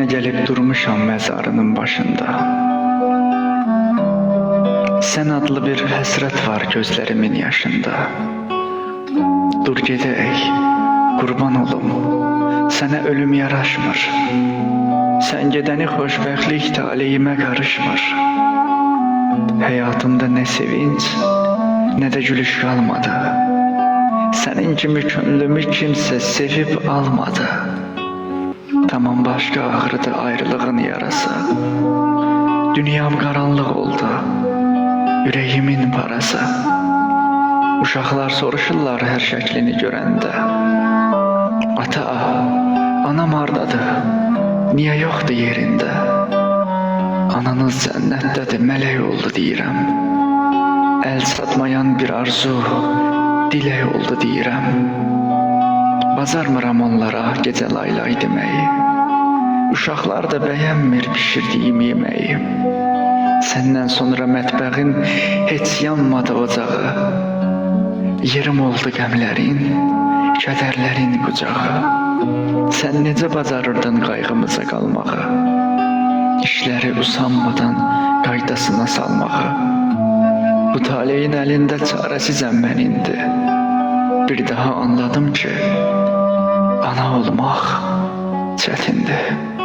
gelip durmuşam məzarının başında. Sen adlı bir həsrət var gözlərimin yaşında. Dur gedək, qurban olum, sənə ölüm yaraşmır. Sən gedəni xoşbəxtlik taleyimə qarışmır. Həyatımda nə sevinç, nə də gülüş qalmadı. Sənin kimi könlümü kimsə sevib almadı. Tamam başqa ağrıdı ayrılığın yarası. Dünyam qaranlıq oldu, ürəyimin parası. Uşaqlar soruşurlar hər şəklini görəndə. Ata, anam hardadır, niyə yoxdur yerində? Ananız cənnətdədir, mələk oldu deyirəm. Əl çatmayan bir arzu, dilək oldu deyirəm. Bacarmıram onlara gecə laylay deməyi. Uşaqlar da bəyənmir pişirdiyim yeməyi. Səndən sonra mətbəxin heç yanmadı ocağı. Yerim oldu qəmlərin, kədərlərin qucağı. Sən necə bacarırdın qayğımıza qalmağı? İşləri usanmadan qaydasına salmağı. Bu taleyin əlində çarəsizəm mən indi. Bir daha anladım ki, ana olmaq çətindir.